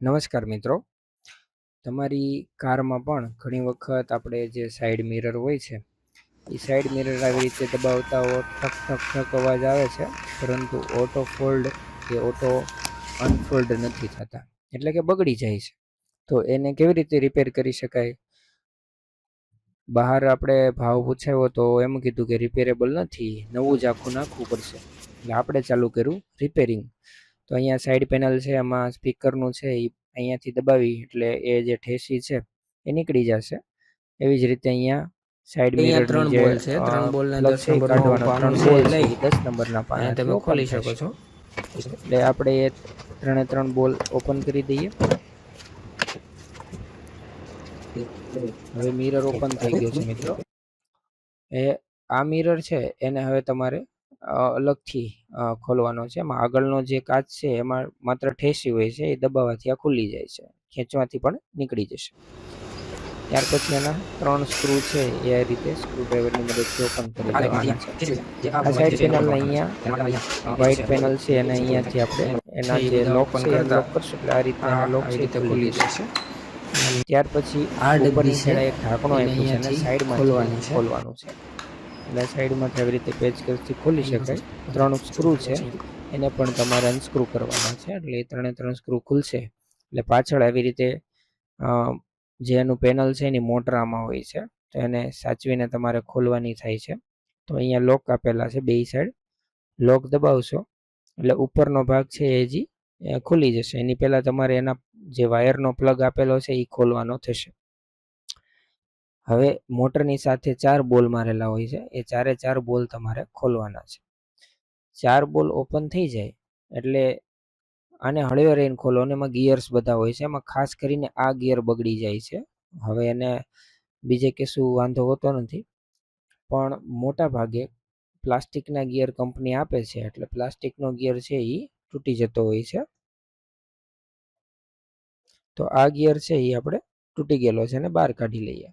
નમસ્કાર મિત્રો, તમારી કારમાં પણ ઘણી વખત આપણે જે સાઈડ મિરર હોય છે એ સાઈડ મિરર આવી રીતે દબાવતા ઠક ઠક ઠક અવાજ આવે છે, પરંતુ ઓટો ફોલ્ડ કે ઓટો અનફોલ્ડ નથી થતા, એટલે કે બગડી જાય છે. તો એને કેવી રીતે રિપેર કરી શકાય? બહાર આપણે ભાવ પૂછાયો તો એમ કીધું કે રિપેરેબલ નથી, નવું જ આખું નાખવું પડશે. એટલે આપણે ચાલુ કર્યું રિપેરિંગ. તો અહીંયા સાઈડ પેનલ છે, એમાં સ્પીકરનું છે, એ અહીંયાથી દબાવી એટલે એ જે ઠેસી છે એ નીકળી જશે. એવી જ રીતે અહીંયા સાઈડ મિરરની જે પ્લગ છે એ કાઢવાનો 3 બોલ છે એ 10 નંબરના પાનાથી ઓપન ખોલી શકો છો. એટલે આપણે એ 3 બોલ ઓપન કરી દઈએ. હવે મિરર ઓપન થઈ ગયો છે મિત્રો. આ મિરર છે એને હવે તમારે અલગથી ખોલવાનો છે. એમાં આગળનો જે કાચ છે એમાં માત્ર ઠેસી હોય છે, એ દબાવવાથી આ ખુલી જાય છે, ખેંચવાથી પણ નીકળી જશે. ત્યાર પછી એના 3 સ્ક્રૂ છે એ આ રીતે સ્ક્રૂ ડ્રાઈવરની મદદથી ઓપન કરી દેવાના છે. આ સાઈડ પેનલને અહીંયા વ્હાઇટ પેનલ છે અને અહીંયાથી આપણે એના જે લોક છે એ લોક કરશું એટલે આ રીતે લોક છે એ ખુલી જશે. ત્યાર પછી ઉપરની સાઈડ એક ઢાંકણું આપ્યું છે અને સાઈડમાં ખોલવાનું છે. એટલે સાઈડમાંથી આવી રીતે પેચકસથી ખોલી શકાય. 3 સ્ક્રૂ છે એને પણ તમારે અનસ્ક્રૂ કરવાના છે, એટલે એ 3 સ્ક્રૂ ખુલશે. એટલે પાછળ આવી રીતે જે એનું પેનલ છે એની મોટર આમાં હોય છે, તો એને સાચવીને તમારે ખોલવાની થાય છે. તો અહીંયા લોક આપેલા છે, બે સાઈડ લોક દબાવશો એટલે ઉપરનો ભાગ છે એ હજી ખુલી જશે. એની પહેલાં તમારે એના જે વાયરનો પ્લગ આપેલો છે એ ખોલવાનો થશે. હવે મોટરની સાથે 4 બોલ મારેલા હોય છે, એ 4 બોલ તમારે ખોલવાના છે. 4 બોલ ઓપન થઈ જાય એટલે આને હળવે રહીને ખોલો, અને એમાં ગિયર્સ બધા હોય છે. એમાં ખાસ કરીને આ ગિયર બગડી જાય છે. હવે એને બીજે કશું વાંધો હોતો નથી, પણ મોટા ભાગે પ્લાસ્ટિકના ગિયર કંપની આપે છે, એટલે પ્લાસ્ટિકનો ગિયર છે એ તૂટી જતો હોય છે. તો આ ગિયર છે એ આપણે તૂટી ગયેલો છે અને બહાર કાઢી લઈએ.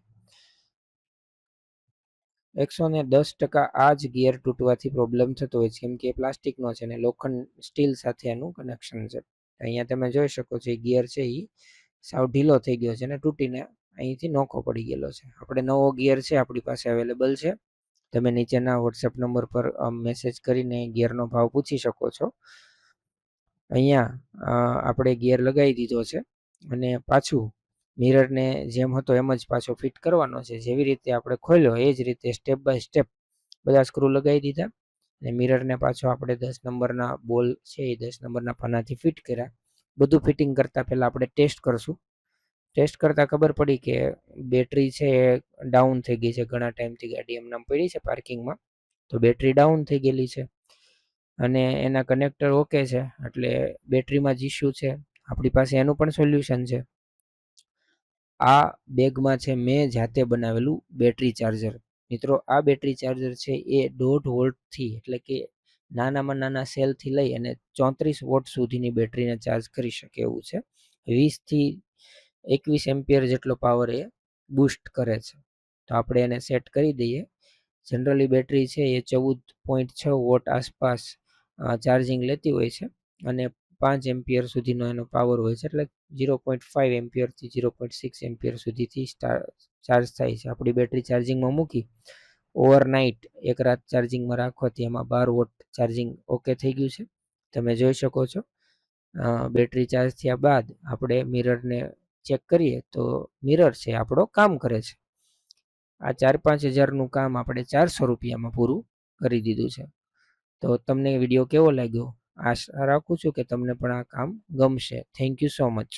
110% આ જ ગિયર તૂટવાથી પ્રોબ્લેમ થતો હોય છે, કેમ કે પ્લાસ્ટિકનો છે અને લોખંડ સ્ટીલ સાથે એનું કનેક્શન છે. અહીંયા તમે જોઈ શકો છો એ ગિયર છે એ સાવ ઢીલો થઈ ગયો છે અને તૂટીને અહીંથી નોખો પડી ગયેલો છે. આપણે નવો ગિયર છે આપણી પાસે અવેલેબલ છે. તમે નીચેના વોટ્સએપ નંબર પર મેસેજ કરીને ગિયરનો ભાવ પૂછી શકો છો. અહીંયા આપણે ગિયર લગાવી દીધો છે અને પાછું મિરરને જેમ હતો એમ જ પાછો ફિટ કરવાનો છે. જેવી રીતે આપણે ખોલ્યો એ જ રીતે સ્ટેપ બાય સ્ટેપ બધા સ્ક્રૂ લગાવી દીધા અને મિરરને પાછો આપણે 10 નંબરના બોલ છે એ 10 નંબરના પાનાથી ફિટ કર્યા. બધું ફિટિંગ કરતાં પહેલાં આપણે ટેસ્ટ કરશું. ટેસ્ટ કરતાં ખબર પડી કે બેટરી છે એ ડાઉન થઈ ગઈ છે. ઘણા ટાઈમથી ગાડી એમનામ પડી છે પાર્કિંગમાં, તો બેટરી ડાઉન થઈ ગયેલી છે અને એના કનેક્ટર ઓકે છે, એટલે બેટરીમાં જ ઇસ્યુ છે. આપણી પાસે એનું પણ સોલ્યુશન છે. આ બેગમાં છે મેં જાતે બનાવેલું બેટરી ચાર્જર. મિત્રો, આ બેટરી ચાર્જર છે એ 1.5 વોલ્ટથી, એટલે કે નાનામાં નાના સેલથી લઈ અને 34 વોટ સુધીની બેટરીને ચાર્જ કરી શકે એવું છે. 20 થી 21 એમ્પિયર જેટલો પાવર એ બૂસ્ટ કરે છે. તો આપણે એને સેટ કરી દઈએ. જનરલી બેટરી છે એ 14.6 વોટ આસપાસ ચાર્જિંગ લેતી હોય છે અને 5 એમ્પિયર સુધીનો એનો પાવર હોય છે, એટલે 0.5 એમ્પિયરથી 0.6 એમ્પિયર સુધીથી ચાર્જ થાય છે. આપણી બેટરી ચાર્જિંગમાં મૂકી ઓવરનાઇટ એક રાત ચાર્જિંગમાં રાખવાથી એમાં 12 વોટ ચાર્જિંગ ઓકે થઈ ગયું છે. તમે જોઈ શકો છો. બેટરી ચાર્જ થયા બાદ આપણે મિરરને ચેક કરીએ તો મિરર છે આપણો કામ કરે છે. આ 4-5 હજારનું કામ આપણે 400 રૂપિયામાં પૂરું કરી દીધું છે. તો તમને વિડીયો કેવો લાગ્યો? આશા રાખું છું કે તમને પણ આ કામ ગમશે. Thank you so much.